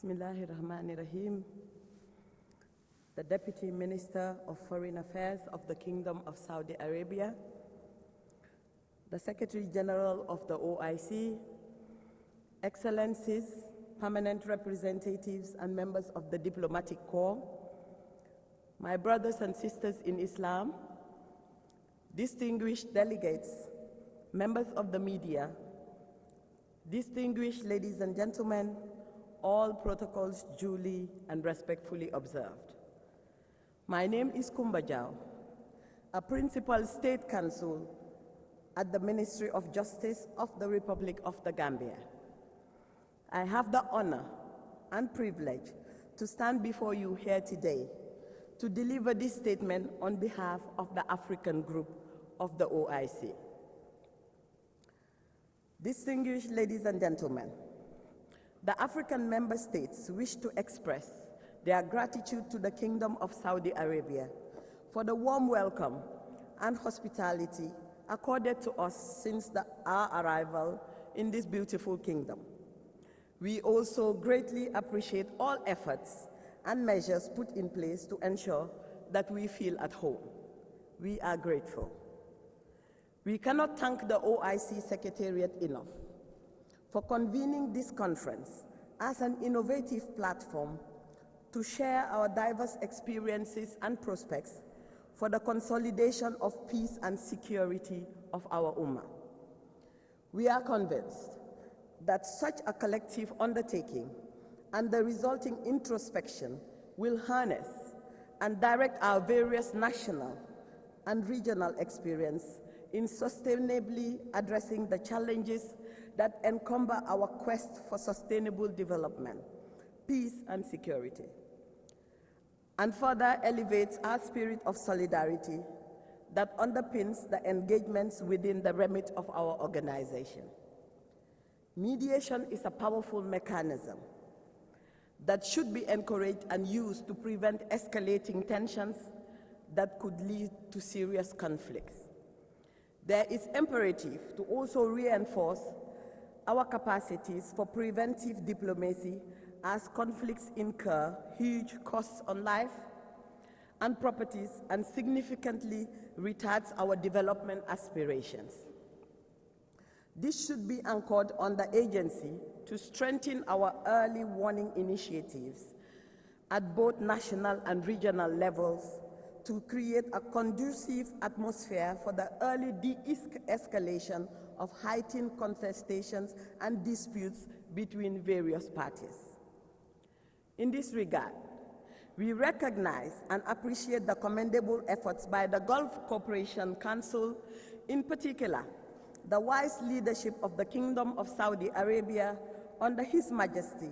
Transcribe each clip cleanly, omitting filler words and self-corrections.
Bismillahirrahmanirrahim. The Deputy Minister of Foreign Affairs of the Kingdom of Saudi Arabia, the Secretary General of the OIC, Excellencies, permanent representatives and members of the diplomatic corps, my brothers and sisters in Islam, distinguished delegates, members of the media, distinguished ladies and gentlemen, all protocols duly and respectfully observed. My name is Koombaa, a Principal State Counsel at the Ministry of Justice of the Republic of the Gambia. I have the honor and privilege to stand before you here today to deliver this statement on behalf of the African Group of the OIC. Distinguished ladies and gentlemen, the African member states wish to express their gratitude to the Kingdom of Saudi Arabia for the warm welcome and hospitality accorded to us since our arrival in this beautiful kingdom. We also greatly appreciate all efforts and measures put in place to ensure that we feel at home. We are grateful. We cannot thank the OIC Secretariat enough for convening this conference as an innovative platform to share our diverse experiences and prospects for the consolidation of peace and security of our Ummah. We are convinced that such a collective undertaking and the resulting introspection will harness and direct our various national and regional experience in sustainably addressing the challenges that encumber our quest for sustainable development, peace, and security, and further elevates our spirit of solidarity that underpins the engagements within the remit of our organization. Mediation is a powerful mechanism that should be encouraged and used to prevent escalating tensions that could lead to serious conflicts. There is imperative to also reinforce our capacities for preventive diplomacy as conflicts incur huge costs on life and properties and significantly retards our development aspirations. This should be anchored on the agency to strengthen our early warning initiatives at both national and regional levels to create a conducive atmosphere for the early de-escalation of heightened contestations and disputes between various parties. In this regard, we recognize and appreciate the commendable efforts by the Gulf Cooperation Council, in particular, the wise leadership of the Kingdom of Saudi Arabia under His Majesty,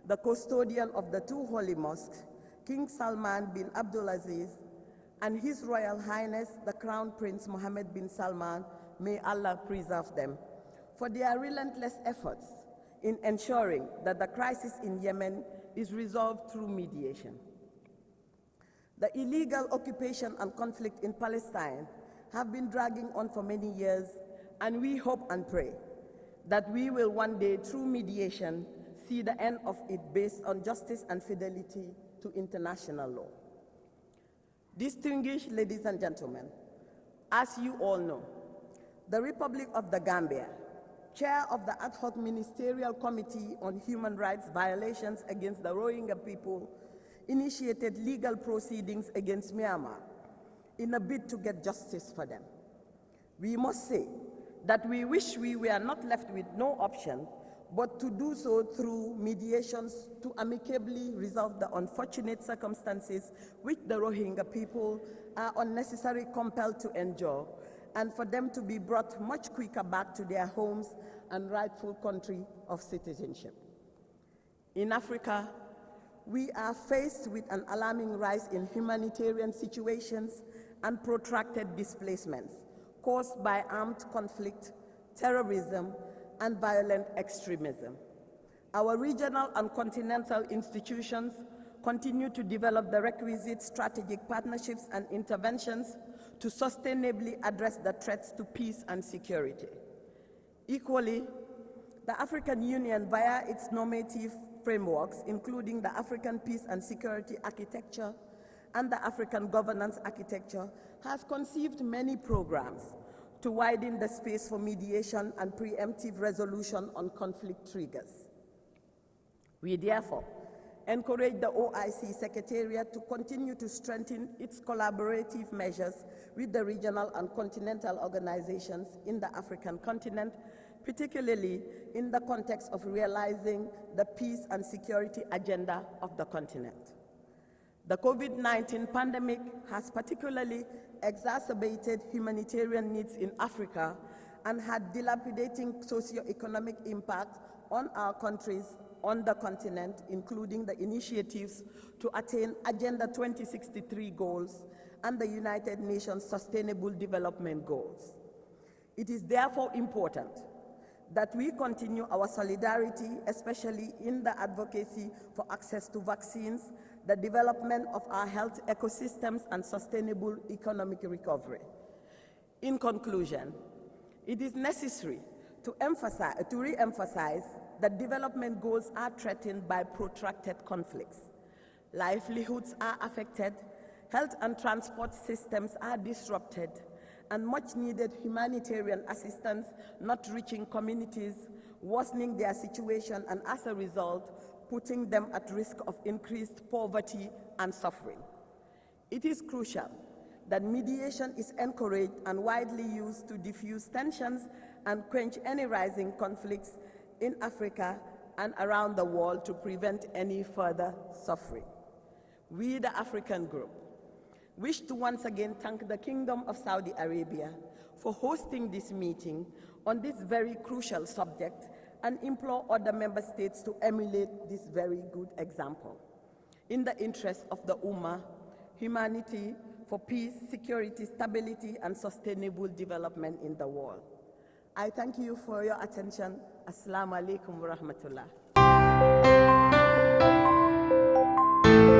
the custodian of the two holy mosques, King Salman bin Abdulaziz, and His Royal Highness, the Crown Prince Mohammed bin Salman, may Allah preserve them, for their relentless efforts in ensuring that the crisis in Yemen is resolved through mediation. The illegal occupation and conflict in Palestine have been dragging on for many years, and we hope and pray that we will one day, through mediation, see the end of it based on justice and fidelity to international law. Distinguished ladies and gentlemen, as you all know, the Republic of the Gambia, chair of the Ad hoc Ministerial Committee on Human Rights Violations against the Rohingya people, initiated legal proceedings against Myanmar in a bid to get justice for them. We must say that we wish we were not left with no option but to do so through mediations to amicably resolve the unfortunate circumstances which the Rohingya people are unnecessarily compelled to endure, and for them to be brought much quicker back to their homes and rightful country of citizenship. In Africa, we are faced with an alarming rise in humanitarian situations and protracted displacements caused by armed conflict, terrorism, and violent extremism. Our regional and continental institutions continue to develop the requisite strategic partnerships and interventions to sustainably address the threats to peace and security. Equally, the African Union, via its normative frameworks, including the African Peace and Security Architecture and the African Governance Architecture, has conceived many programs to widen the space for mediation and preemptive resolution on conflict triggers. We therefore encourage the OIC Secretariat to continue to strengthen its collaborative measures with the regional and continental organizations in the African continent, particularly in the context of realizing the peace and security agenda of the continent. The COVID-19 pandemic has particularly exacerbated humanitarian needs in Africa and had dilapidating socio-economic impact on our countries on the continent, including the initiatives to attain Agenda 2063 goals and the United Nations Sustainable Development Goals. It is therefore important that we continue our solidarity, especially in the advocacy for access to vaccines, the development of our health ecosystems, and sustainable economic recovery. In conclusion, it is necessary to re-emphasize that development goals are threatened by protracted conflicts. Livelihoods are affected, health and transport systems are disrupted, and much-needed humanitarian assistance not reaching communities, worsening their situation, and as a result, putting them at risk of increased poverty and suffering. It is crucial that mediation is encouraged and widely used to diffuse tensions and quench any rising conflicts in Africa and around the world to prevent any further suffering. We, the African Group, wish to once again thank the Kingdom of Saudi Arabia for hosting this meeting on this very crucial subject and implore other member states to emulate this very good example. In the interest of the Ummah, humanity, for peace, security, stability, and sustainable development in the world. I thank you for your attention. Assalamu alaikum wa rahmatullah.